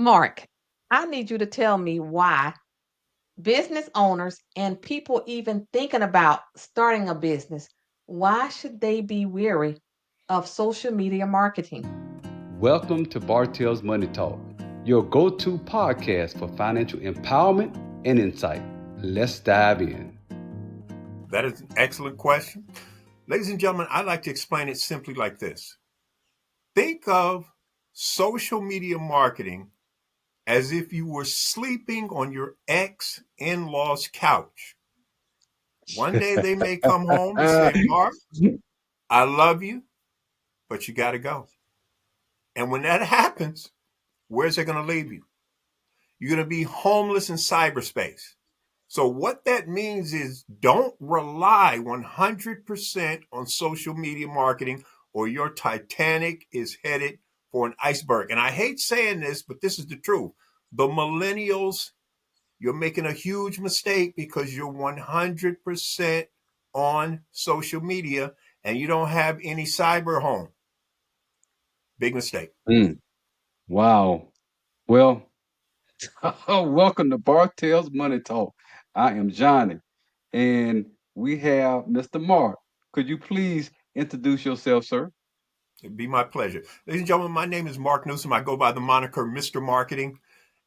Mark, I need you to tell me why business owners and people even thinking about starting a business, why should they be wary of social media marketing? Welcome to Bartell's Money Talk, your go-to podcast for financial empowerment and insight. Let's dive in. That is an excellent question. Ladies and gentlemen, I'd like to explain it simply like this. Think of social media marketing as if you were sleeping on your ex-in-law's couch. One day they may come home and say, Mark, I love you, but you got to go. And when that happens, where's it going to leave you? You're going to be homeless in cyberspace. So what that means is don't rely 100% on social media marketing or your Titanic is headed for an iceberg. And I hate saying this, but this is the truth. The millennials, you're making a huge mistake because you're 100% on social media and you don't have any cyber home. Big mistake. Wow. Well, welcome to Bartell's Money Talk. I am Johnny, and we have Mr. Mark. Could you please introduce yourself, sir? It'd be my pleasure. Ladies and gentlemen, my name is Mark Newsome. I go by the moniker Mr. Marketing,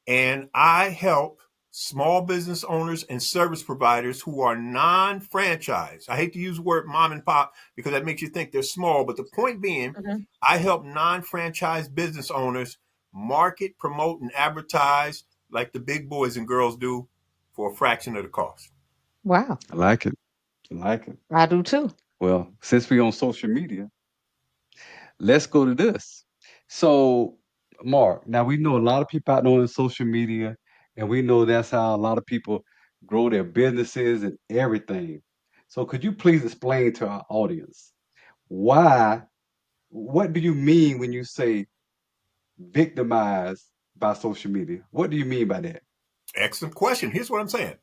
and I help small business owners and service providers who are non-franchise. I hate to use the word mom and pop because that makes you think they're small, but the point being, I help non-franchise business owners market, promote, and advertise like the big boys and girls do for a fraction of the cost. Wow, I like it. I like it. I do too. Well, since we're on social media, let's go to this. So, Mark, now we know a lot of people out there on social media, and we know that's how a lot of people grow their businesses and everything. So, could you please explain to our audience why, what do you mean when you say victimized by social media? What do you mean by that? Excellent question. Here's what I'm saying.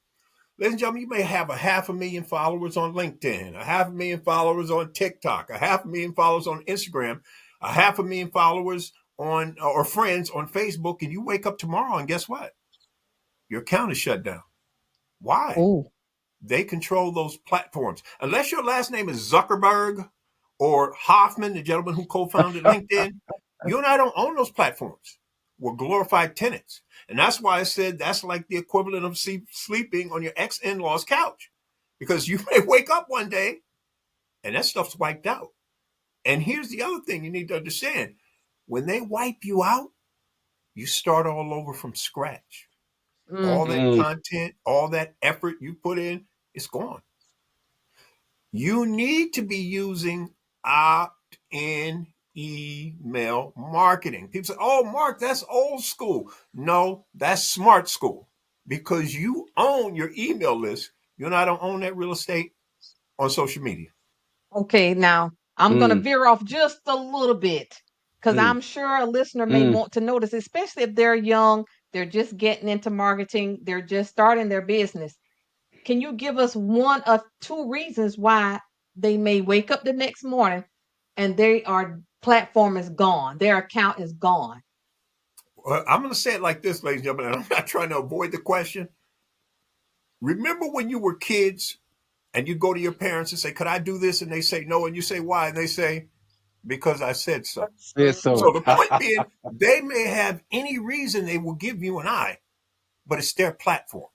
Ladies and gentlemen, you may have 500,000 followers on LinkedIn, 500,000 followers on TikTok, 500,000 followers on Instagram, 500,000 followers on or friends on Facebook, and you wake up tomorrow and guess what? Your account is shut down. Why? Oh, They control those platforms. Unless your last name is Zuckerberg or Hoffman, the gentleman who co-founded LinkedIn, you and I don't own those platforms. We're glorified tenants. And that's why I said that's like the equivalent of sleeping on your ex-in-law's couch. Because you may wake up one day and that stuff's wiped out. And here's the other thing you need to understand. When they wipe you out, you start all over from scratch. All that Mm, content, all that effort you put in, it's gone. You need to be using opt-in email marketing. People say, oh, Mark, that's old school. No, that's smart school because you own your email list. You and I don't own that real estate on social media. okay. Now I'm going to mm, veer off just a little bit because mm, I'm sure a listener may mm. want to know this, especially if they're young, they're just getting into marketing, they're just starting their business. Can you give us one of two reasons why they may wake up the next morning and their platform is gone, their account is gone? Well, I'm going to say it like this, ladies and gentlemen, and I'm not trying to avoid the question. Remember when you were kids and you go to your parents and say, could I do this? And they say no. And you say, why? And they say, because I said so. It's So so. the point being, they may have any reason they will give you an eye, but it's their platform.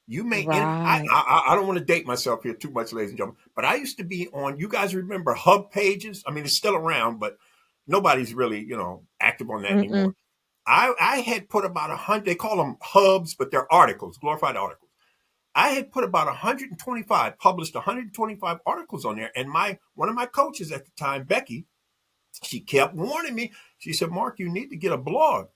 You may, Right. I don't want to date myself here too much, ladies and gentlemen, but I used to be on, you guys remember Hub Pages? I mean, it's still around, but nobody's really, active on that anymore. Mm-mm. I had put about 100, they call them hubs, but they're articles, glorified articles. I had put about 125, published 125 articles on there. And one of my coaches at the time, Becky, she kept warning me. She said, Mark, you need to get a blog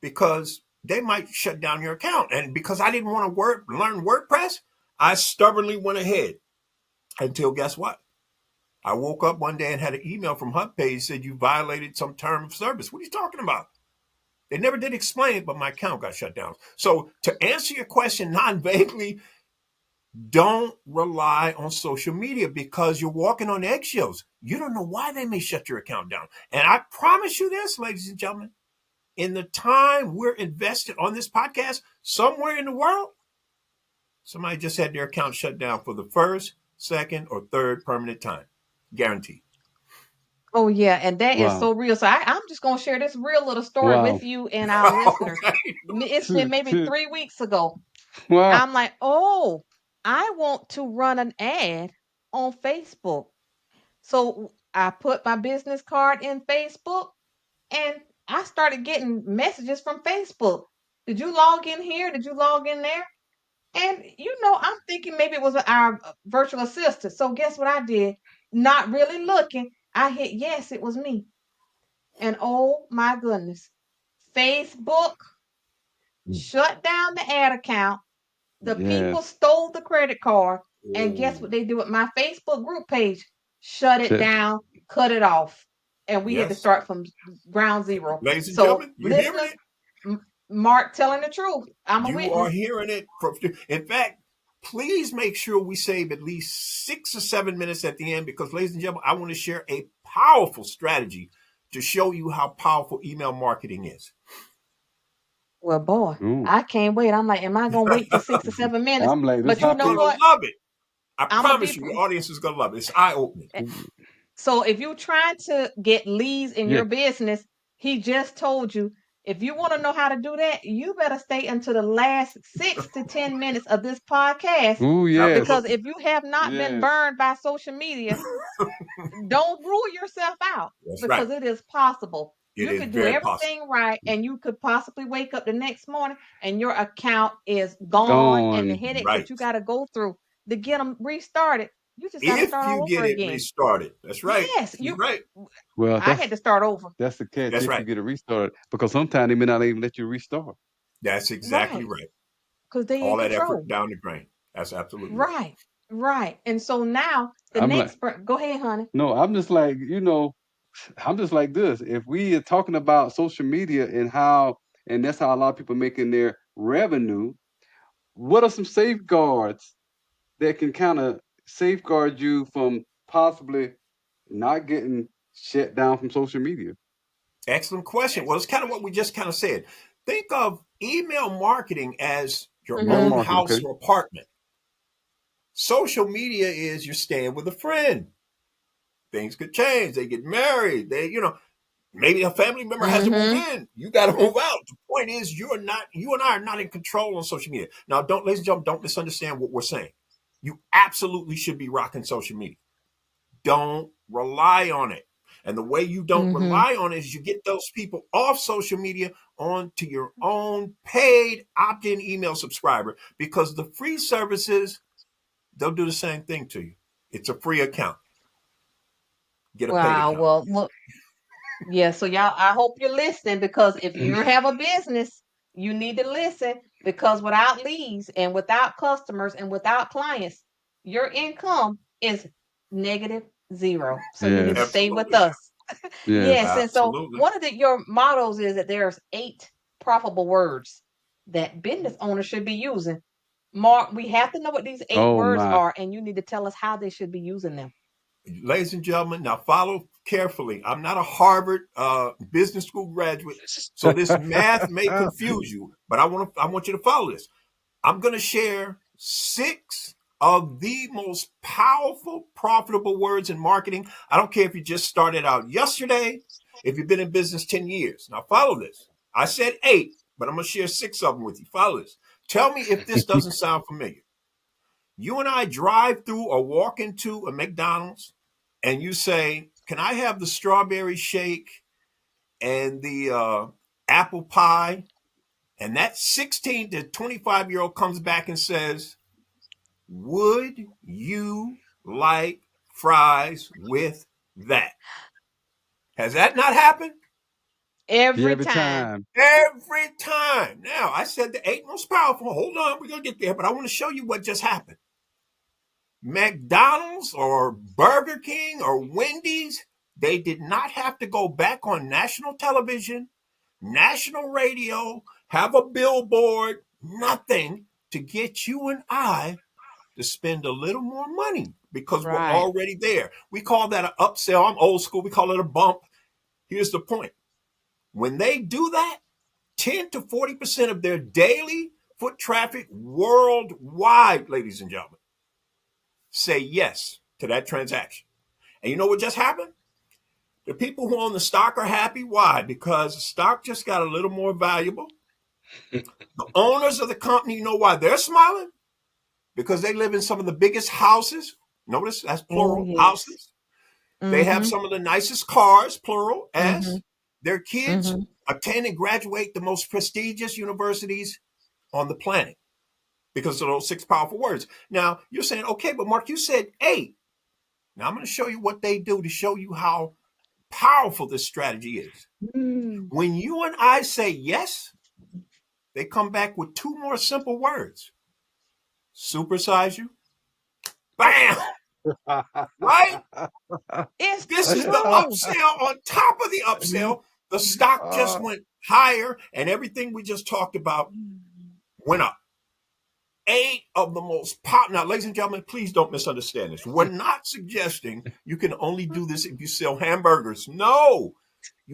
because they might shut down your account. And because I didn't want to learn WordPress, I stubbornly went ahead until guess what? I woke up one day and had an email from HubPage said you violated some term of service. What are you talking about? They never did explain it, but my account got shut down. So to answer your question non-vaguely, don't rely on social media because you're walking on eggshells. You don't know why they may shut your account down. And I promise you this, ladies and gentlemen, in the time we're invested on this podcast, somewhere in the world, somebody just had their account shut down for the first, second, or third permanent time. Guaranteed. Oh yeah, and that is Wow. so real. So I'm just gonna share this real little story Wow. with you and our All listeners. right. It's been maybe 3 weeks ago. Wow. I'm like, oh, I want to run an ad on Facebook. So I put my business card in Facebook and I started getting messages from Facebook. Did you log in here? Did you log in there? And I'm thinking maybe it was our virtual assistant. So guess what I did? Not really looking. I hit yes, it was me. And oh my goodness, Facebook shut down the ad account. The people Yes. stole the credit card. And guess what Oh, they do with my Facebook group page? Shut it Shit. down, cut it off. And we had to yes. start from ground zero. Ladies and So, gentlemen, you hearing listeners, it? Mark telling the truth. I'm a You are witness. hearing it. In fact, please make sure we save at least 6 or 7 minutes at the end because, ladies and gentlemen, I want to share a powerful strategy to show you how powerful email marketing is. Well, boy, Ooh. I can't wait. I'm like, am I going to wait till 6 or 7 minutes? I'm like, this But you You're know going happened. to what? love it. I I'm going to promise be. you, your audience is going to love it. It's eye opening. So if you're trying to get leads in Yeah. your business, he just told you. If you want to know how to do that, you better stay until the last 6 to 10 minutes of this podcast. Ooh, yes. Because Absolutely. if you have not been Yes. burned by social media, don't rule yourself out That's right. because it is possible. It You is could do very possible. everything right and you could possibly wake up the next morning and your account is gone and the Gone. headaches that Right. you got to go through to get them restarted, you just got to If start you all over get it again. restarted. That's right. Yes, You're you right. Well, I had to start over. that's the catch That's if you right. get a restart because sometimes they may not even let you restart. That's exactly Right. right. Because they in All that effort control. down the drain. That's absolutely right. Right. Right. And so now the I'm like, next go ahead, honey. no, I'm just like, I'm just like this. If we are talking about social media and that's how a lot of people making their revenue, what are some safeguards that can kind of safeguard you from possibly not getting shut down from social media? Excellent question. Well, it's kind of what we just kind of said. Think of email marketing as your Email Mm-hmm. own marketing, house okay? or apartment. Social media is you're staying with a friend. Things could change. They get married. Maybe a family member has to move Mm-hmm. in. You got to move out. The point is, you and I are not in control on social media. Now, ladies and gentlemen, don't misunderstand what we're saying. You absolutely should be rocking social media. Don't rely on it. And the way you don't Mm-hmm. rely on it is you get those people off social media onto your own paid opt-in email subscriber because the free services, they'll do the same thing to you. It's a free account. Get a paid Wow. account. Well, look, yeah, so y'all, I hope you're listening because if you have a business, you need to listen because without leads and without customers and without clients, your income is negative zero. So you need to Yes. stay with Absolutely. us. Yes. Yes, and so Absolutely. one of your mottos is that there's 8 profitable words that business owners should be using. Mark, we have to know what these 8 words Oh are, and you need to tell us how they should be using them. Ladies and gentlemen, now follow carefully. I'm not a Harvard business school graduate, so this math may my. confuse you, but I want you to follow this. I'm going to share 6 of the most powerful, profitable words in marketing. I don't care if you just started out yesterday, if you've been in business 10 years. Now follow this. I said 8, but I'm going to share 6 of them with you. Follow this. Tell me if this doesn't sound familiar. You and I drive through or walk into a McDonald's and you say, "Can I have the strawberry shake and the apple pie?" And that 16 to 25-year-old comes back and says, "Would you like fries with that?" Has that not happened? Yeah, Every every time. time. Every time. Now, I said the 8 most powerful. Hold on, we're going to get there, but I want to show you what just happened. McDonald's or Burger King or Wendy's, they did not have to go back on national television, national radio, have a billboard, nothing to get you and I to spend a little more money because we're Right. already there. We call that an upsell. I'm old school. We call it a bump. Here's the point. When they do that, 10 to 40% of their daily foot traffic worldwide, ladies and gentlemen, say yes to that transaction. And you know what just happened? The people who own the stock are happy. Why? Because the stock just got a little more valuable. The owners of the company, you know why they're smiling? Because they live in some of the biggest houses. Notice that's Oh, plural, yes. houses. They have Mm-hmm. some of the nicest cars, plural, Mm-hmm. S. Their kids Mm-hmm. attend and graduate the most prestigious universities on the planet because of those 6 powerful words. Now, you're saying, okay, but Mark, you said 8. Now, I'm going to show you what they do to show you how powerful this strategy is. Mm. When you and I say yes, they come back with 2 more simple words: supersize you. Bam! Right? It's This is the true. upsell on top of the upsell. The stock just went higher, and everything we just talked about went up. 8 of the most popular. Now, ladies and gentlemen, please don't misunderstand this. We're not suggesting you can only do this if you sell hamburgers. No.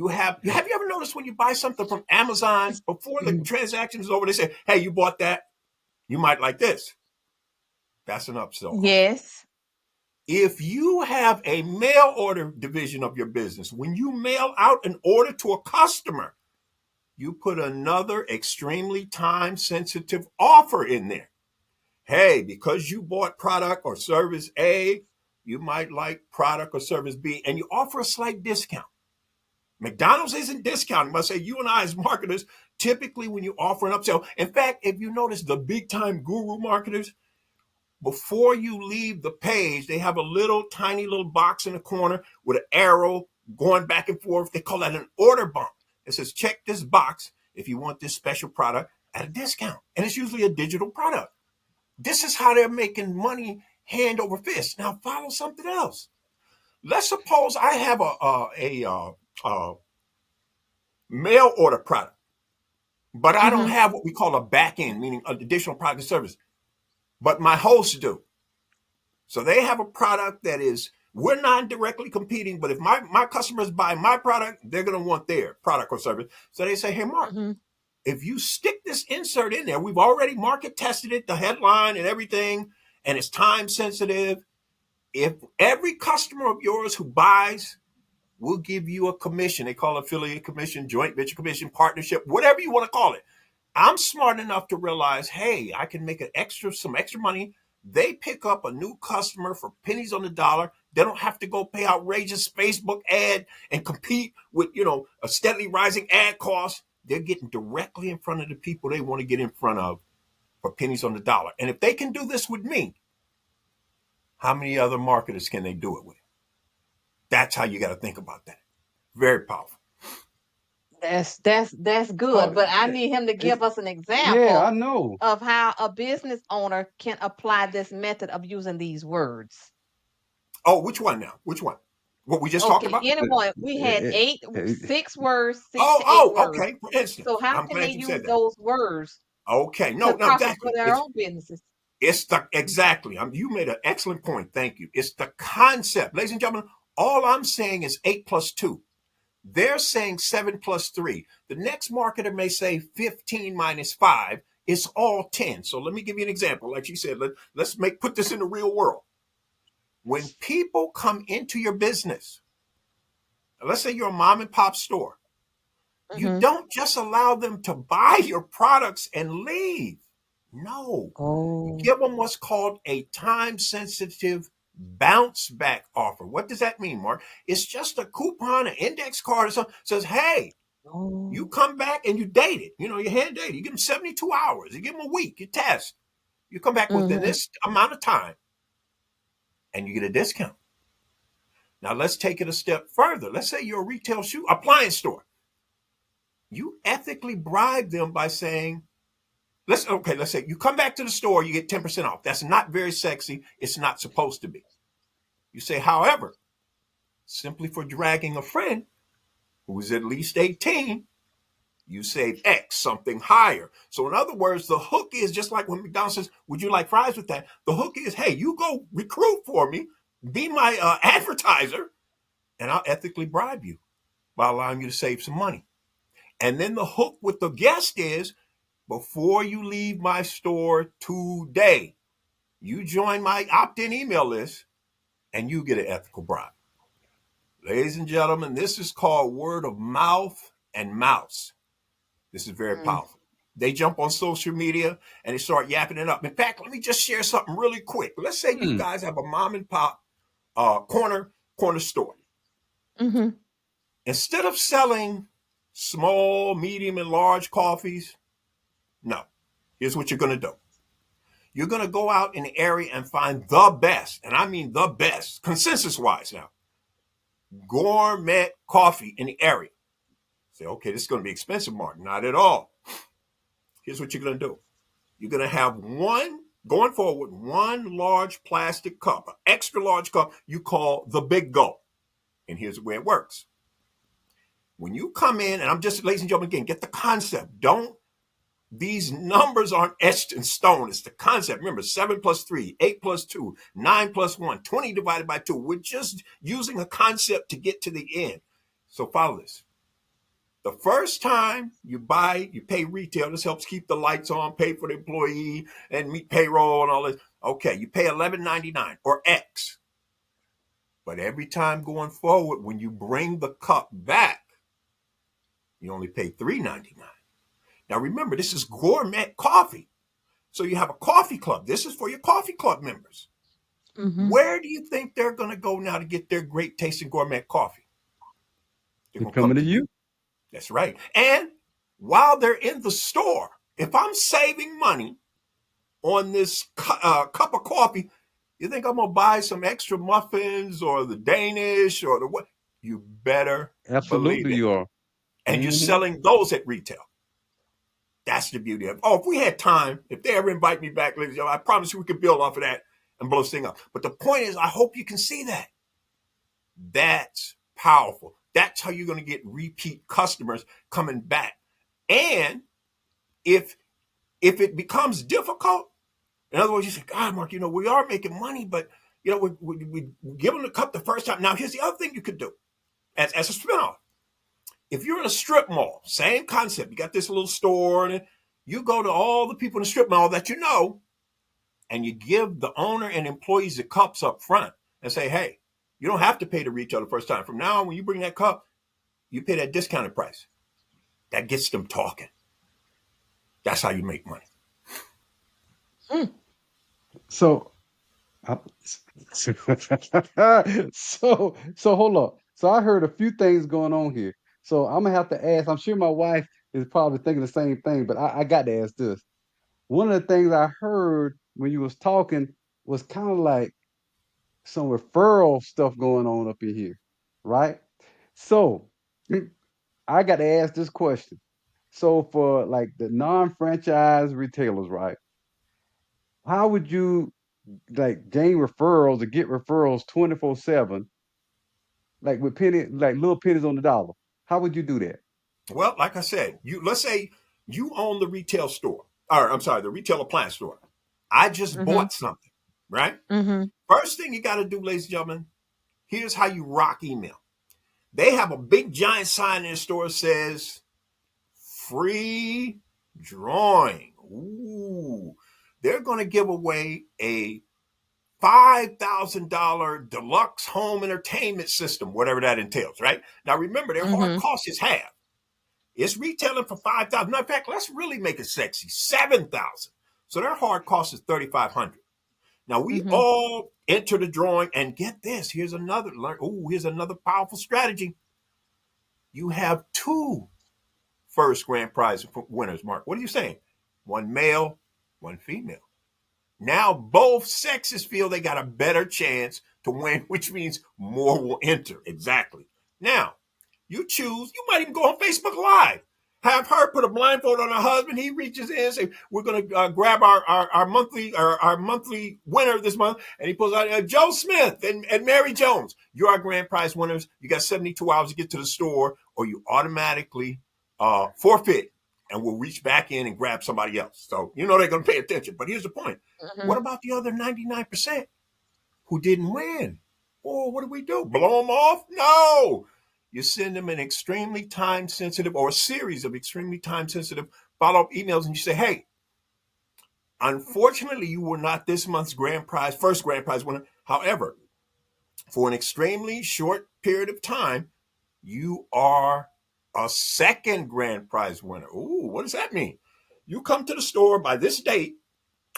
Have you ever noticed when you buy something from Amazon, before the transaction is over, they say, hey, you bought that? You might like this. That's an upsell call. Yes. If you have a mail order division of your business, when you mail out an order to a customer, you put another extremely time sensitive offer in there. Hey, because you bought product or service A, you might like product or service B, and you offer a slight discount. McDonald's isn't discounting, but I say you and I as marketers, typically when you offer an upsell, in fact, if you notice the big time guru marketers, before you leave the page, they have a little tiny little box in the corner with an arrow going back and forth. They call that an order bump. It says, check this box if you want this special product at a discount. And it's usually a digital product. This is how they're making money hand over fist. Now follow something else. Let's suppose I have a mail order product, but I don't Mm-hmm. have what we call a back end, meaning an additional product and service. But my hosts do. So they have a product that is, we're not directly competing, but if my customers buy my product, they're going to want their product or service. So they say, hey, Mark, Mm-hmm. if you stick this insert in there, we've already market tested it, the headline and everything, and it's time sensitive. If every customer of yours who buys, we'll give you a commission. They call it affiliate commission, joint venture commission, partnership, whatever you want to call it. I'm smart enough to realize, hey, I can make some extra money. They pick up a new customer for pennies on the dollar. They don't have to go pay outrageous Facebook ad and compete with, a steadily rising ad cost. They're getting directly in front of the people they want to get in front of for pennies on the dollar. And if they can do this with me, how many other marketers can they do it with? That's how you got to think about that. Very powerful. That's good, Oh, but I need him to give us an yeah, I example know. of how a business owner can apply this method of using these words. Oh, which one now? Which one? What we just talked Okay, about? anyone, we had Eh, eight, eh, 6 words, 6 to 8 Oh, words. okay. For So instance, how I'm can they glad you use said that. those words Okay. No, to no, profit for exactly. their own businesses? It's the exactly. You made an excellent point. Thank you. It's the concept, ladies and gentlemen. All I'm saying is 8 plus 2. They're saying 7 plus 3. The next marketer may say 15 minus 5. It's all 10. So let me give you an example. Like you said, let's put this in the real world. When people come into your business, let's say you're a mom and pop store, you Mm-hmm. don't just allow them to buy your products and leave. No, you Oh. give them what's called a time sensitive bounce back offer. What does that mean, Mark? It's just a coupon, an index card or something says, hey, you Oh. come back and you date it. You hand date it. You give them 72 hours. You give them a week. You test. You come back within Mm-hmm. this amount of time and you get a discount. Now let's take it a step further. Let's say you're a retail shoe appliance store. You ethically bribe them by saying, let's say you come back to the store, you get 10% off. That's not very sexy. It's not supposed to be. You say, however, simply for dragging a friend who is at least 18, you save X, something higher. So in other words, the hook is just like when McDonald's says, would you like fries with that? The hook is, hey, you go recruit for me, be my advertiser, and I'll ethically bribe you by allowing you to save some money. And then the hook with the guest is, before you leave my store today, you join my opt-in email list and you get an ethical bribe. Ladies and gentlemen, this is called word of mouth and mouse. This is very Mm. powerful. They jump on social media and they start yapping it up. In fact, let me just share something really quick. Let's say you Hmm. guys have a mom and pop corner store. Mm-hmm. Instead of selling small, medium, and large coffees, no. Here's what you're going to do. You're going to go out in the area and find the best, and I mean the best, consensus wise now, gourmet coffee in the area. Say, okay, this is going to be expensive, Mark. Not at all. Here's what you're going to do. You're going to have going forward, one large plastic cup, an extra large cup you call the big gulp. And here's the way it works. When you come in, and I'm just, ladies and gentlemen, again, get the concept. These numbers aren't etched in stone. It's the concept. Remember, 7 plus 3, 8 plus 2, 9 plus 1, 20 divided by 2. We're just using a concept to get to the end. So follow this. The first time you pay retail. This helps keep the lights on, pay for the employee, and meet payroll and all this. Okay, you pay $11.99 or X. But every time going forward, when you bring the cup back, you only pay $3.99. Now remember, this is gourmet coffee. So you have a coffee club. This is for your coffee club members. Mm-hmm. Where do you think they're going to go now to get their great tasting gourmet coffee? They're They're going to come coming to to you. you. That's right. And while they're in the store, if I'm saving money on this cup of coffee, you think I'm going to buy some extra muffins or the Danish or the what? You better believe Absolutely, it. you are. And you're Hmm. selling those at retail. That's the beauty of it. Oh, if we had time, if they ever invite me back, ladies and gentlemen, I promise you we could build off of that and blow this thing up. But the point is, I hope you can see that. That's powerful. That's how you're going to get repeat customers coming back. And if it becomes difficult, in other words, you say, God, Mark, we are making money, but we give them the cup the first time. Now, here's the other thing you could do as a spinoff. If you're in a strip mall, same concept. You got this little store, and you go to all the people in the strip mall that you know, and you give the owner and employees the cups up front and say, hey, you don't have to pay the retail the first time. From now on, when you bring that cup, you pay that discounted price. That gets them talking. That's how you make money. Mm. So, I- so hold up. So I heard a few things going on here. So I'm gonna have to ask. I'm sure my wife is probably thinking the same thing, but I got to ask this. One of the things I heard when you was talking was kind of like some referral stuff going on up in here, right? So I got to ask this question. So for like the non-franchise retailers, right? How would you like gain referrals or get referrals 24/7, like with like little pennies on the dollar? How would you do that? Well, like I said, let's say you own the retail store, or I'm sorry, the retail appliance store. I just Mm-hmm. bought something, right? Mm-hmm. First thing you got to do, ladies and gentlemen, here's how you rock email. They have a big giant sign in the store that says free drawing. Ooh, they're going to give away a $5,000 deluxe home entertainment system, whatever that entails, right? Now, remember, their hard Mm-hmm. cost is half. It's retailing for 5,000. Matter of fact, let's really make it sexy, 7,000. So their hard cost is 3,500. Now we Mm-hmm. all enter the drawing, and get this. Here's another powerful strategy. You have two first grand prize winners, Mark. What are you saying? One male, one female. Now both sexes feel they got a better chance to win, which means more will enter. Exactly. Now, you choose, you might even go on Facebook Live. Have her put a blindfold on her husband. He reaches in and say, we're going to grab our monthly winner this month. And he pulls out Joe Smith and Mary Jones. You're our grand prize winners. You got 72 hours to get to the store, or you automatically forfeit, and we'll reach back in and grab somebody else. So they're going to pay attention. But here's the point. Mm-hmm. What about the other 99% who didn't win? Oh, what do we do? Blow them off? No. You send them an extremely time sensitive or a series of extremely time sensitive follow-up emails, and you say, hey, unfortunately, you were not this month's first grand prize winner. However, for an extremely short period of time, you are a second grand prize winner. Ooh, what does that mean? You come to the store by this date.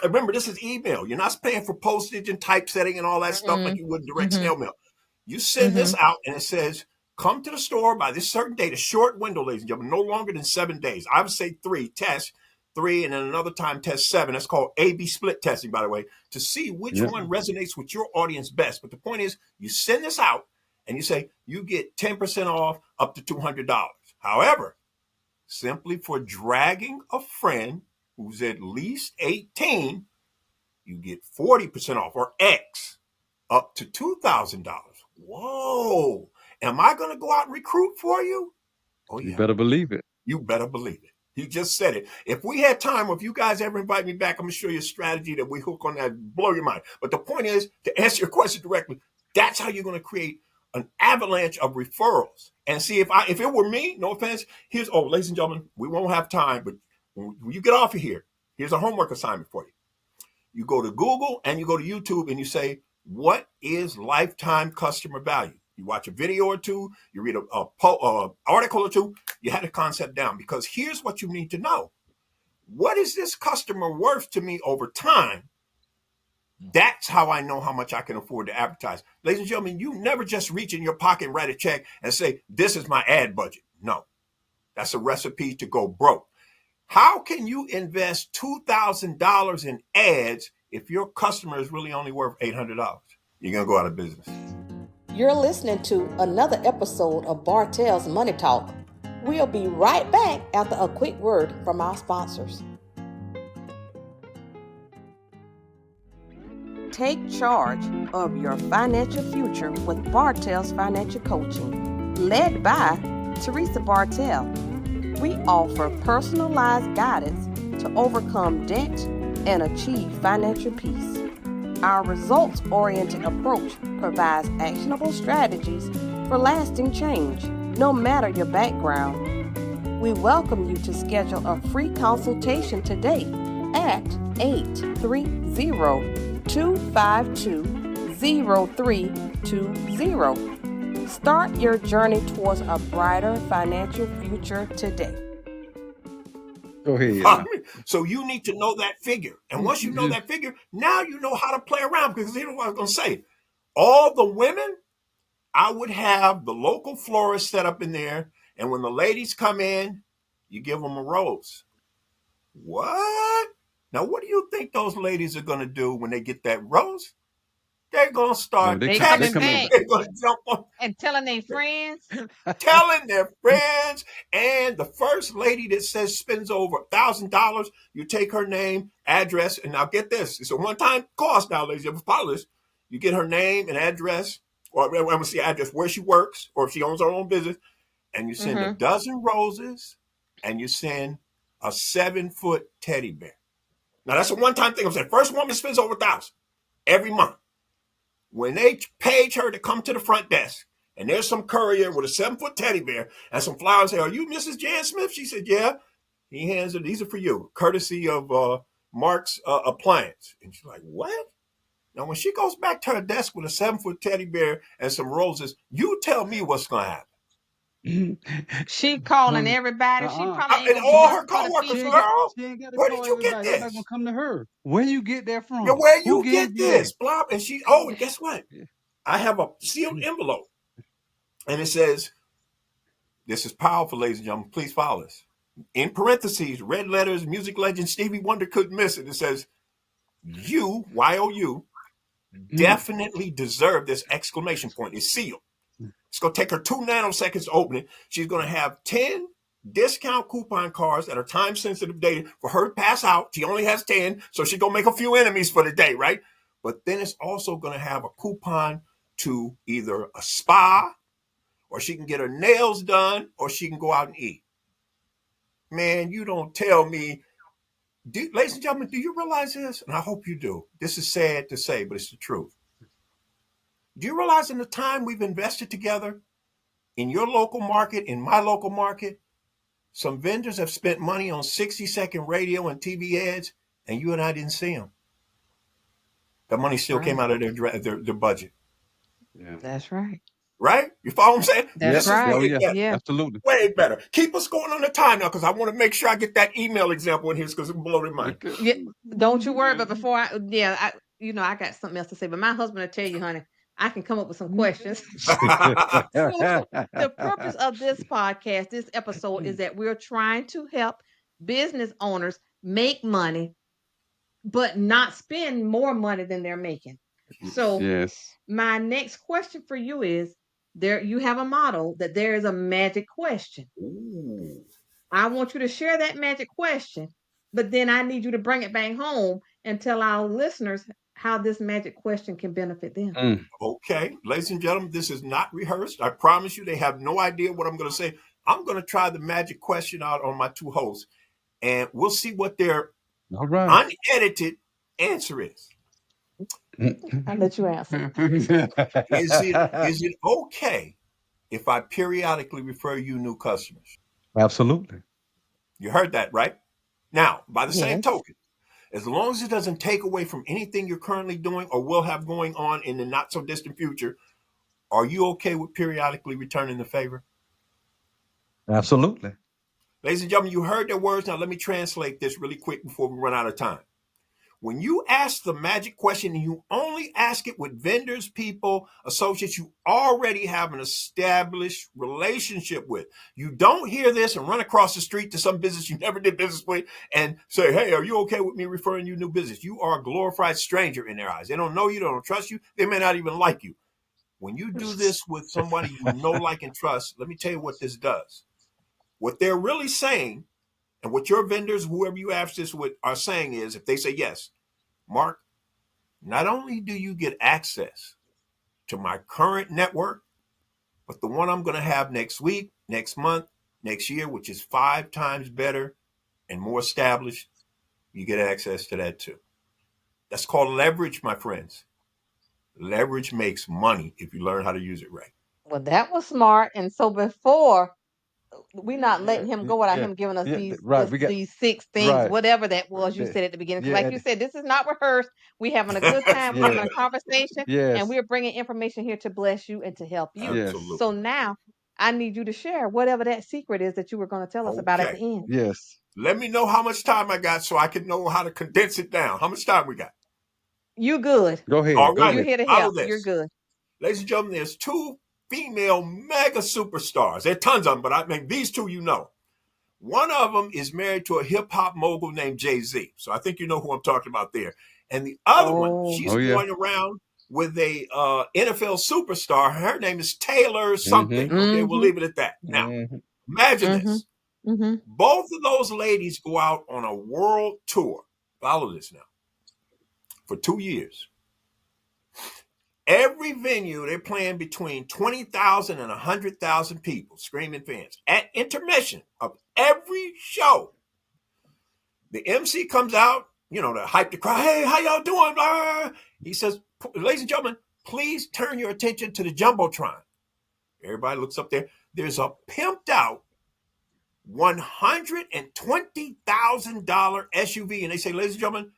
Remember, this is email. You're not paying for postage and typesetting and all that stuff like you would in direct snail mail. You send this out and it says, come to the store by this certain date, a short window, ladies and gentlemen, no longer than 7 days. I would say 3, test 3, and then another time test 7. That's called A/B split testing, by the way, to see which one resonates with your audience best. But the point is, you send this out and you say, you get 10% off up to $200. However, simply for dragging a friend who's at least 18, you get 40% off, or X, up to $2,000. Whoa. Am I going to go out and recruit for you? Oh, yeah. You better believe it. You better believe it. He just said it. If we had time, or if you guys ever invite me back, I'm going to show you a strategy that we hook on that, blow your mind. But the point is, to answer your question directly, that's how you're going to create an avalanche of referrals. And see, if it were me, no offense, ladies and gentlemen, we won't have time, but when you get off of here, here's a homework assignment for you. You go to Google and you go to YouTube and you say, what is lifetime customer value? You watch a video or two, you read an article or two, you have the concept down, because here's what you need to know. What is this customer worth to me over time? That's how I know how much I can afford to advertise. Ladies and gentlemen, you never just reach in your pocket and write a check and say, this is my ad budget. No, that's a recipe to go broke. How can you invest $2,000 in ads if your customer is really only worth $800? You're going to go out of business. You're listening to another episode of Bartell's Money Talk. We'll be right back after a quick word from our sponsors. Take charge of your financial future with Bartell's Financial Coaching, led by Teresa Bartell. We offer personalized guidance to overcome debt and achieve financial peace. Our results-oriented approach provides actionable strategies for lasting change, no matter your background. We welcome you to schedule a free consultation today at 830-252-0320. Start your journey towards a brighter financial future today. Go ahead. So you need to know that figure. And once you know that figure, now you know how to play around. Because here's what I was going to say. All the women, I would have the local florist set up in there. And when the ladies come in, you give them a rose. What? Now, what do you think those ladies are going to do when they get that rose? They're going to start coming back. They're going to jump on and telling their friends. Telling their friends. And the first lady that spends over $1,000, you take her name, address, and now get this. It's a one-time cost now, ladies. You follow this. You get her name and address, or I'm going to see address where she works, or if she owns her own business, and you send a dozen roses, and you send a 7-foot teddy bear. Now, that's a one-time thing. I'm saying first woman spends over $1,000 every month. When they page her to come to the front desk, and there's some courier with a 7-foot teddy bear and some flowers, say, are you Mrs. Jan Smith? She said, yeah. He hands her, these are for you, courtesy of Mark's Appliance. And she's like, what? Now, when she goes back to her desk with a 7-foot teddy bear and some roses, you tell me what's going to happen. She calling everybody. She probably and all her coworkers, girl. Where did you get this? They're not gonna come to her. Where you get that from? Yeah, where you get this? Blah. And she. Oh, and guess what? I have a sealed envelope, and it says, "This is powerful, ladies and gentlemen. Please follow this." In parentheses, red letters, music legend Stevie Wonder couldn't miss it. It says, "You, Y-O-U, definitely deserve this!" Exclamation point. It's sealed. It's going to take her 2 nanoseconds to open it. She's going to have 10 discount coupon cards that are time-sensitive data for her to pass out. She only has 10, so she's going to make a few enemies for the day, right? But then it's also going to have a coupon to either a spa, or she can get her nails done, or she can go out and eat. Man, you don't tell me. Ladies and gentlemen, do you realize this? And I hope you do. This is sad to say, but it's the truth. Do you realize in the time we've invested together, In your local market, in my local market, some vendors have spent money on 60-second radio and TV ads, and you and I didn't see them. The money still came out of their budget. Yeah. That's right. Right? You follow what I'm saying? That's Yep. This is right. Oh way yeah. better. Yeah. Absolutely. Way better. Keep us going on the time now, because I want to make sure I get that email example in here because it will blow their mind. Okay. Yeah. Don't you worry. But before I I got something else to say. But my husband will tell you, honey, I can come up with some questions. So the purpose of this podcast, this episode, is that we're trying to help business owners make money, but not spend more money than they're making. So Yes. my next question for you is, there you have a model that there is a magic question. Ooh. I want you to share that magic question, but then I need you to bring it back home and tell our listeners how this magic question can benefit them. Mm. Okay, ladies and gentlemen, this is not rehearsed. I promise you, they have no idea what I'm going to say. I'm going to try the magic question out on my two hosts, and we'll see what their All right. unedited answer is. I'll let you answer. Is it okay if I periodically refer you new customers? Absolutely. You heard that, right? Now, by the same Yes. token, as long as it doesn't take away from anything you're currently doing or will have going on in the not so distant future, are you okay with periodically returning the favor? Absolutely. Ladies and gentlemen, you heard their words. Now let me translate this really quick before we run out of time. When you ask the magic question, and you only ask it with vendors, people, associates you already have an established relationship with. You don't hear this and run across the street to some business you never did business with and say, hey, are you okay with me referring you new business? You are a glorified stranger in their eyes. They don't know you, they don't trust you, they may not even like you. When you do this with somebody you know, like, and trust, let me tell you what this does. What they're really saying, and what your vendors, whoever you ask this with, are saying is, if they say yes, Mark, not only do you get access to my current network, but the one I'm going to have next week, next month, next year, which is 5 times better and more established, you get access to that too. That's called leverage, my friends. Leverage makes money if you learn how to use it right. Well, that was smart. And so before, we're not letting him Yeah. go without Yeah. him giving us Yeah. Right. We got these 6 things, right. whatever that was you The- said at the beginning. Because Yeah. like you said, this is not rehearsed. We're having a good time. We're Yeah. having a conversation, and Yes. we're bringing information here to bless you and to help you. Yes. So Absolutely. now I need you to share whatever that secret is that you were going to tell us about at Okay. the end. Yes. Let me know how much time I got so I can know how to condense it down. How much time we got? You good. Go ahead. All Go right. You're ahead. here to Follow help. You're this. good. Ladies and gentlemen, there's 2 female mega superstars. There are tons of them, but I mean, these 2 you know. One of them is married to a hip hop mogul named Jay-Z. So I think you know who I'm talking about there. And the other one, Oh, she's Oh yeah. going around with a NFL superstar. Her name is Taylor something. Mm-hmm. Okay, we'll mm-hmm, leave it at that. Now, Mm-hmm. imagine mm-hmm, this. mm-hmm. Both of those ladies go out on a world tour. Follow this now. For 2 years. Every venue, they're playing between 20,000 and 100,000 people, screaming fans. At intermission of every show, the MC comes out, to hype the crowd. Hey, how y'all doing? Blah. He says, ladies and gentlemen, please turn your attention to the Jumbotron. Everybody looks up there. There's a pimped out $120,000 SUV. And they say, ladies and gentlemen,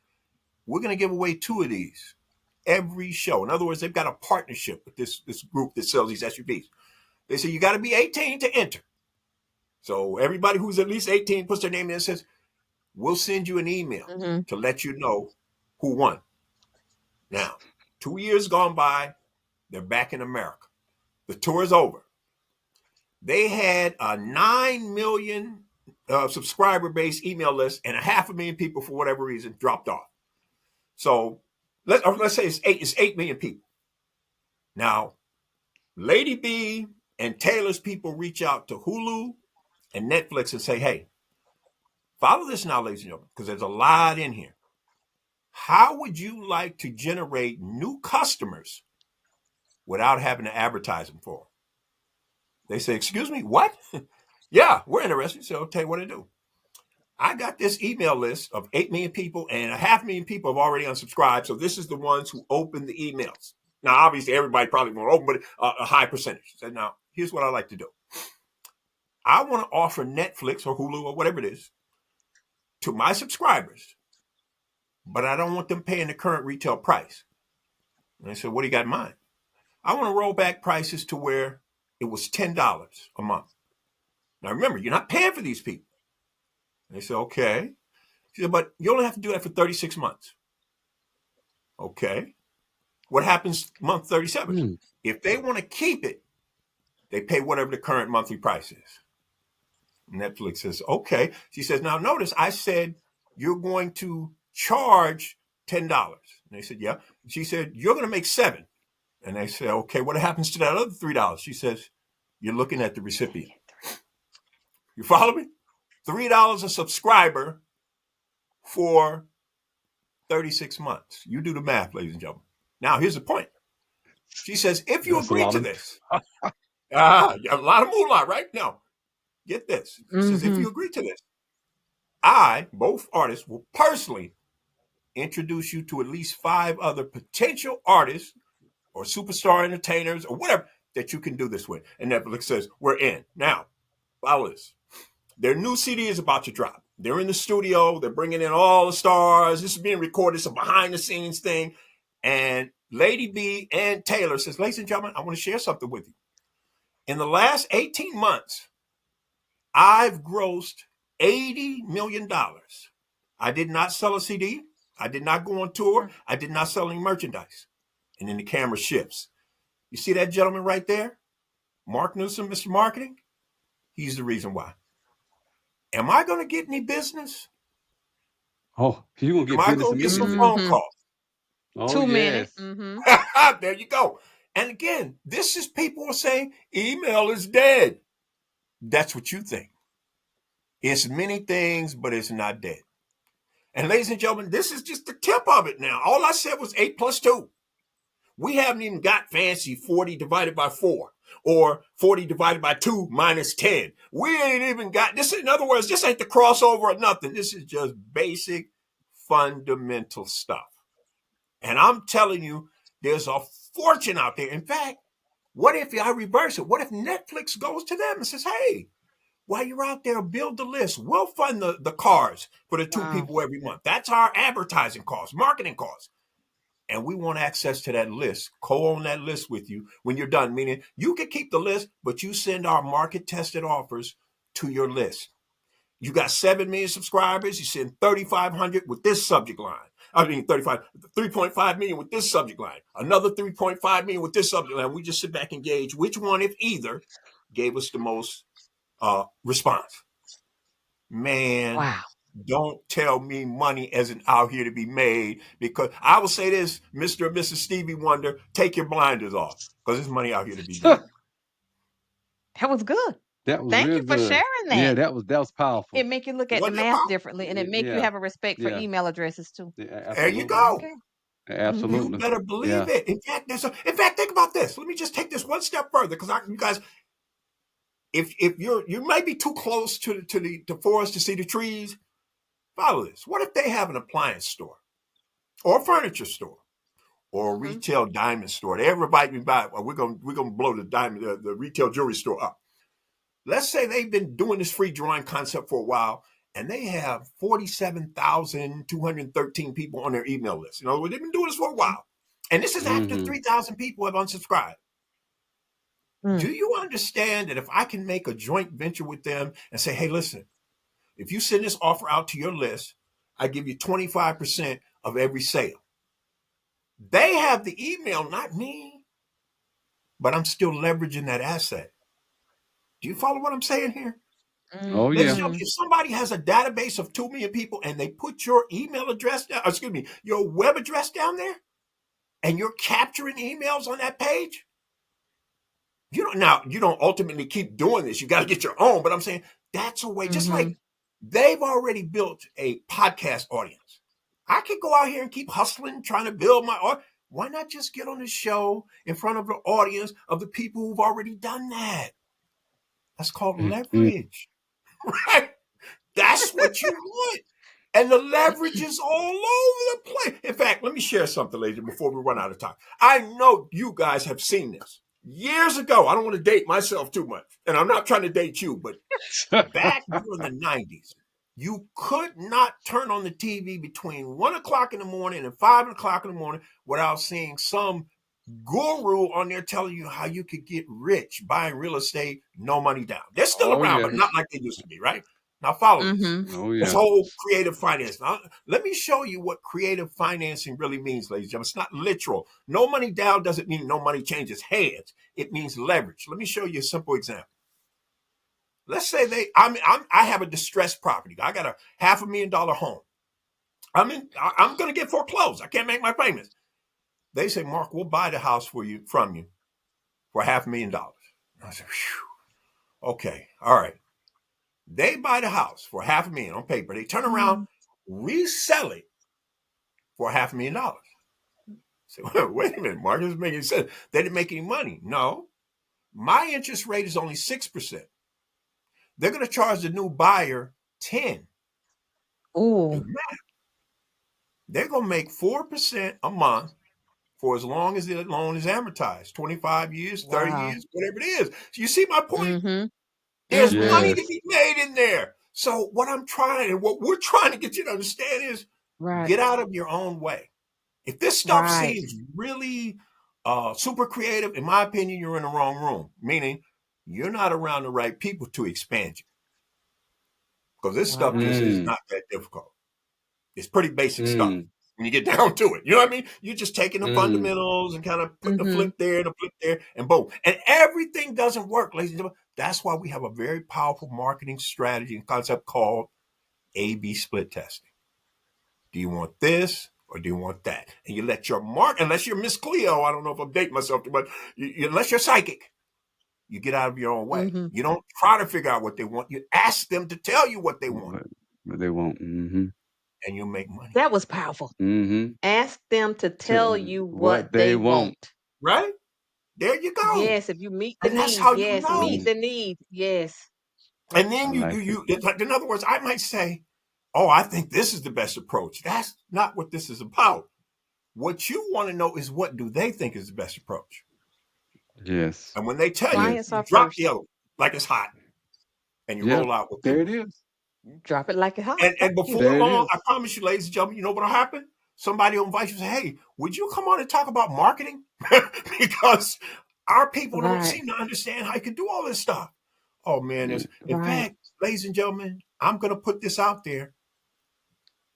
we're going to give away 2 of these every show. In other words, they've got a partnership with this group that sells these SUVs. They say you got to be 18 to enter. So everybody who's at least 18 puts their name in and says, we'll send you an email Mm-hmm. to let you know who won. Now, 2 years gone by, they're back in America. The tour is over. They had a 9 million subscriber base email list, and 500,000 people, for whatever reason, dropped off. So let's say it's 8 million people. Now, Lady B and Taylor's people reach out to Hulu and Netflix and say, hey, follow this now, ladies and gentlemen, because there's a lot in here. How would you like to generate new customers without having to advertise them for them? They say, excuse me, what? Yeah, we're interested. So I'll tell you what to do. I got this email list of 8 million people, and 500,000 people have already unsubscribed. So this is the ones who open the emails. Now, obviously, everybody probably won't open, but a high percentage. So now, here's what I like to do. I want to offer Netflix or Hulu or whatever it is to my subscribers, but I don't want them paying the current retail price. And I said, what do you got in mind? I want to roll back prices to where it was $10 a month. Now remember, you're not paying for these people. And they said, okay. She said, but you only have to do that for 36 months. Okay. What happens month 37? If they want to keep it, they pay whatever the current monthly price is. Netflix says, okay. She says, now notice I said you're going to charge $10. And they said, yeah. She said, you're going to make $7. And they said, okay, what happens to that other $3? She says, you're looking at the recipient. You follow me? $3 a subscriber for 36 months. You do the math, ladies and gentlemen. Now, here's the point. She says, if you agree to this, a lot of moolah, right? Now, get this. She says, if you agree to this, both artists, will personally introduce you to at least 5 other potential artists or superstar entertainers or whatever that you can do this with. And Netflix says, we're in. Now, follow this. Their new CD is about to drop. They're in the studio. They're bringing in all the stars. This is being recorded. It's a behind-the-scenes thing. And Lady B and Taylor says, ladies and gentlemen, I want to share something with you. In the last 18 months, I've grossed $80 million. I did not sell a CD. I did not go on tour. I did not sell any merchandise. And then the camera shifts. You see that gentleman right there? Mark Newsome, Mr. Marketing? He's the reason why. Am I going to get any business? Oh, you going to Am get I business going to get some immediately? phone calls? Oh, Too many. yes. There you go. And again, this is people are saying email is dead. That's what you think. It's many things, but it's not dead. And ladies and gentlemen, this is just the tip of it now. All I said was 8 plus 2. We haven't even got fancy 40 divided by 4 or 40 divided by 2 minus 10. We ain't even got this. In other words, this ain't the crossover or nothing. This is just basic fundamental stuff. And I'm telling you, there's a fortune out there. In fact, what if I reverse it? What if Netflix goes to them and says, hey, while you're out there, build the list. We'll fund the cars for the 2 people every month. That's our advertising costs, marketing costs. And we want access to that list, co-own that list with you when you're done. Meaning you can keep the list, but you send our market tested offers to your list. You got 7 million subscribers. You send 3,500 with this subject line. 3.5 million with this subject line. Another 3.5 million with this subject line. We just sit back and gauge which one, if either, gave us the most response. Man. Wow. Don't tell me money isn't out here to be made, because I will say this, Mr. and Mrs. Stevie Wonder, take your blinders off, because there's money out here to be made. That was good. That was Thank real you for good. sharing that. Yeah, that was powerful. It make you look at the Wasn't that math powerful? differently, and it make you Yeah. have a respect for Yeah. email addresses too. Yeah, There you absolutely. go. Okay. Absolutely. You better believe Yeah. it. In fact, think about this. Let me just take this one step further, because you guys, if you might be too close to the forest to see the trees, follow this. What if they have an appliance store or a furniture store or a retail diamond store? They ever invite me by, well, we're gonna blow the retail jewelry store up. Let's say they've been doing this free drawing concept for a while, and they have 47,213 people on their email list. In other words, they've been doing this for a while. And this is after 3,000 people have unsubscribed. Do you understand that if I can make a joint venture with them and say, hey, listen, if you send this offer out to your list, I give you 25% of every sale. They have the email, not me, but I'm still leveraging that asset. Do you follow what I'm saying here? Oh, yeah. If somebody has a database of 2 million people and they put your email address down, your web address down there, and you're capturing emails on that page, you don't ultimately keep doing this. You got to get your own, but I'm saying that's a way, just like they've already built a podcast audience. I could go out here and keep hustling, trying to build my audience. Why not just get on the show in front of the audience of the people who've already done that? That's called leverage, right? That's what you want. And the leverage is all over the place. In fact, let me share something, ladies, before we run out of time. I know you guys have seen this. Years ago, I don't want to date myself too much, and I'm not trying to date you, but back during the 90s, you could not turn on the TV between 1 o'clock in the morning and 5 o'clock in the morning without seeing some guru on there telling you how you could get rich buying real estate, no money down. They're still Oh around, yeah. but not like they used to be, right? Now follow this. Mm-hmm. Oh This yeah. whole creative finance. Now, let me show you what creative financing really means, ladies and gentlemen. It's not literal. No money down doesn't mean no money changes hands. It means leverage. Let me show you a simple example. Let's say I have a distressed property. I got a $500,000 home. I'm going to get foreclosed. I can't make my payments. They say, Mark, we'll buy the house from you for $500,000. I said, phew, okay, all right. They buy the house for $500,000 on paper. They turn around, resell it for $500,000. So wait a minute, Mark, this is making sense. They didn't make any money. No, my interest rate is only 6%. They're going to charge the new buyer 10. Ooh. They're going to make 4% a month for as long as the loan is amortized, 25 years, 30 Wow. years, whatever it is. So you see my point? Mm-hmm. There's Mm-hmm. money to Yes. be made in there. So what we're trying to get you to understand is Right. get out of your own way. If this stuff Right. seems really super creative, in my opinion, you're in the wrong room, meaning you're not around the right people to expand you. Because this stuff Wow. just is Mm. not that difficult. It's pretty basic stuff Mm. when you get down to it. You know what I mean? You're just taking the Mm. fundamentals and kind of putting a Mm-hmm. flip there and a flip there and boom. And everything doesn't work, ladies and gentlemen. That's why we have a very powerful marketing strategy and concept called A/B split testing. Do you want this or do you want that? And you let your unless you're Miss Cleo, I don't know if I'm dating myself too much, unless you're psychic, you get out of your own way. Mm-hmm. You don't try to figure out what they want. You ask them to tell you what they want, What they want. Mm-hmm. and you'll make money. That was powerful. Mm-hmm. Ask them to tell you What what they they want. want. Right? There you go. Yes, if you meet the And that's need, how you yes, know. meet the need. Yes. And I then like it. it's like, in other words, I might say, oh, I think this is the best approach. That's not what this is about. What you want to know is what do they think is the best approach? Yes. And when they tell you, Clients Yes. you are drop the first. other one like it's hot and you Yeah. roll out what they There it want. is. Drop it like it hot. And Thank you. before There it long, is. I promise you, ladies and gentlemen, you know what'll happen? Somebody will invite you and say, hey, would you come on and talk about marketing? Because our people don't Right. seem to understand how you can do all this stuff. Oh man, in Right. fact, ladies and gentlemen, I'm gonna put this out there.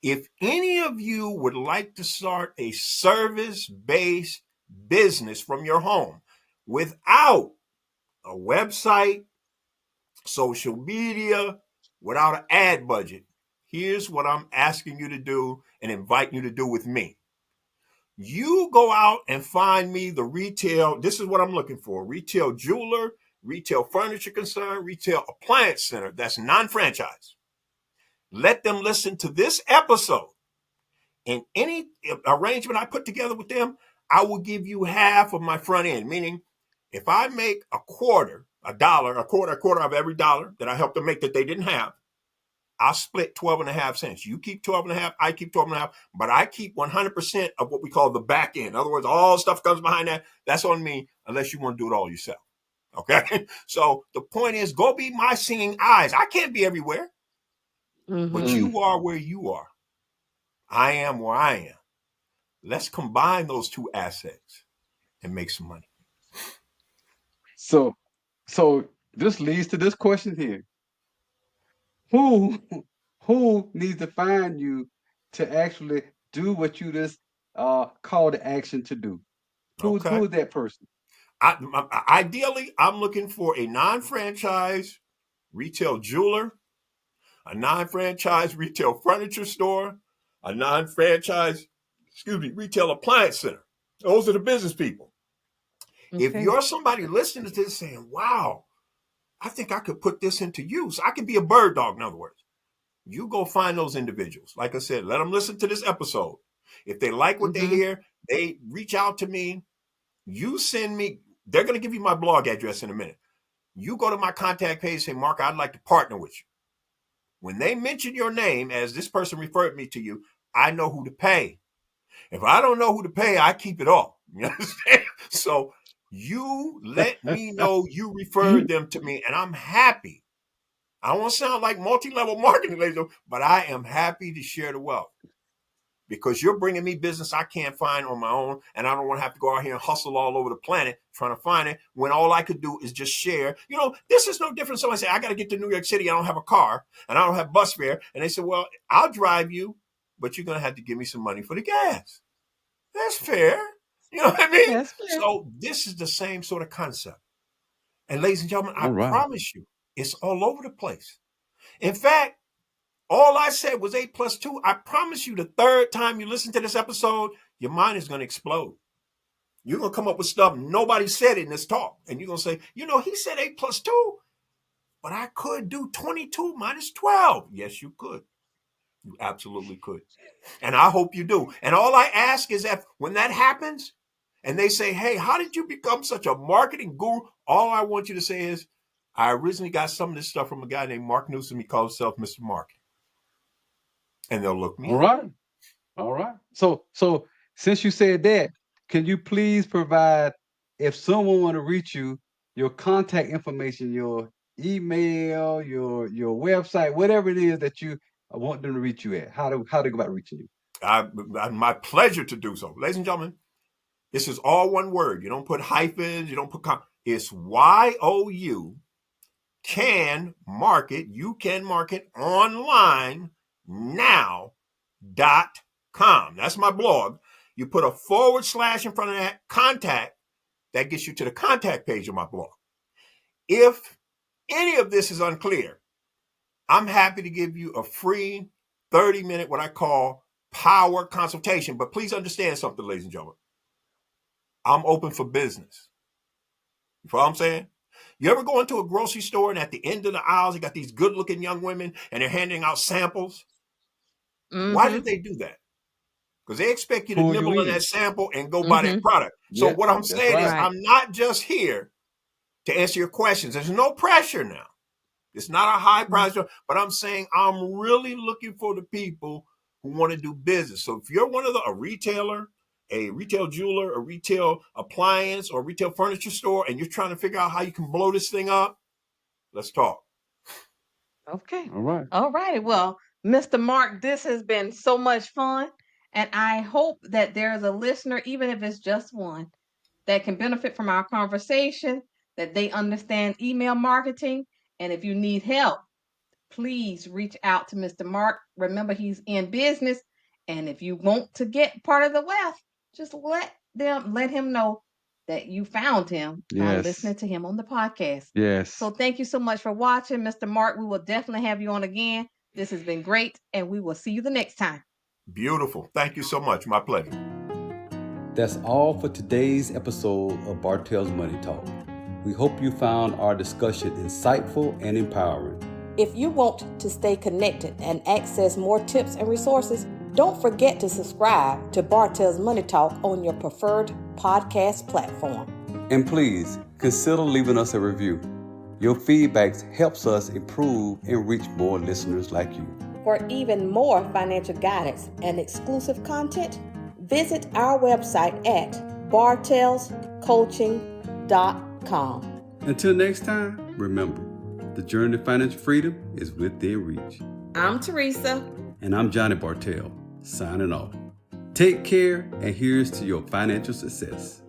If any of you would like to start a service-based business from your home without a website, social media, without an ad budget, here's what I'm asking you to do and inviting you to do with me. You go out and find me the retail. This is what I'm looking for: retail jeweler, retail furniture concern, retail appliance center that's non-franchise. Let them listen to this episode. In any arrangement I put together with them, I will give you half of my front end. Meaning, if I make a quarter, a dollar, a quarter of every dollar that I helped them make that they didn't have, I'll split 12 and a half cents. You keep 12 and a half, I keep 12 and a half, but I keep 100% of what we call the back end. In other words, all stuff comes behind that. That's on me unless you want to do it all yourself. Okay. So the point is, go be my seeing eyes. I can't be everywhere, Mm-hmm. but Mm. you are where you are. I am where I am. Let's combine those two assets and make some money. So this leads to this question here. Who who needs to find you to actually do what you just call to action to do? Okay. Who is that person? Ideally, I'm looking for a non-franchise retail jeweler, a non-franchise retail furniture store, a non-franchise, retail appliance center. Those are the business people. If Okay. you're somebody listening to this saying, wow, I think I could put this into use, I could be a bird dog, in other words. You go find those individuals. Like I said, let them listen to this episode. If they like what they Mm-hmm. hear, they reach out to me. You send me, they're going to give you my blog address in a minute. You go to my contact page, say, Mark, I'd like to partner with you. When they mention your name as this person referred me to you, I know who to pay. If I don't know who to pay, I keep it all. You understand? So You let me know you referred them to me, and I'm happy. I don't want to sound like multi-level marketing, ladies, but I am happy to share the wealth because you're bringing me business I can't find on my own, and I don't want to have to go out here and hustle all over the planet trying to find it when all I could do is just share. You know, this is no different. Somebody say, I got to get to New York City. I don't have a car, and I don't have bus fare. And they say, well, I'll drive you, but you're going to have to give me some money for the gas. That's fair. You know what I mean? That's fair. So this is the same sort of concept. And ladies and gentlemen, I All right. promise you, it's all over the place. In fact, all I said was 8 plus 2. I promise you the third time you listen to this episode, your mind is going to explode. You're going to come up with stuff nobody said in this talk. And you're going to say, you know, he said 8 plus 2, but I could do 22 minus 12. Yes, you could. You absolutely could. And I hope you do. And all I ask is that when that happens and they say, hey, how did you become such a marketing guru? All I want you to say is, I originally got some of this stuff from a guy named Mark Newsome. He called himself Mr. Marketing. And they'll look me All up. right. All right. So since you said that, can you please provide, if someone want to reach you, your contact information, your email, your website, whatever it is that you want them to reach you at? How they go about reaching you? My pleasure to do so. Ladies and gentlemen, this is all one word. You don't put hyphens. You don't put it's YOU can market. You can market online now.com. That's my blog. You put a / in front of that contact. That gets you to the contact page of my blog. If any of this is unclear, I'm happy to give you a free 30-minute, what I call power consultation. But please understand something, ladies and gentlemen. I'm open for business. You follow what I'm saying? You ever go into a grocery store and at the end of the aisles, you got these good-looking young women and they're handing out samples? Mm-hmm. Why did they do that? Because they expect you to Pull you nibble on in. that sample and go buy that product. So Yeah, what I'm that's saying is right. I'm not just here to answer your questions. There's no pressure now. It's not a high price, but I'm saying I'm really looking for the people who want to do business. So if you're one of a retailer, a retail jeweler, a retail appliance, or a retail furniture store, and you're trying to figure out how you can blow this thing up, let's talk. Okay. All right. All righty. Well, Mr. Mark, this has been so much fun. And I hope that there's a listener, even if it's just one, that can benefit from our conversation, that they understand email marketing. And if you need help, please reach out to Mr. Mark. Remember, he's in business. And if you want to get part of the wealth, just let him know that you found him by Yes. listening to him on the podcast. Yes. So thank you so much for watching, Mr. Mark. We will definitely have you on again. This has been great, and we will see you the next time. Beautiful. Thank you so much. My pleasure. That's all for today's episode of Bartell's Money Talk. We hope you found our discussion insightful and empowering. If you want to stay connected and access more tips and resources, don't forget to subscribe to Bartell's Money Talk on your preferred podcast platform. And please consider leaving us a review. Your feedback helps us improve and reach more listeners like you. For even more financial guidance and exclusive content, visit our website at bartellscoaching.com. Until next time, remember, the journey to financial freedom is within reach. I'm Teresa. And I'm Johnny Bartell, signing off. Take care, and here's to your financial success.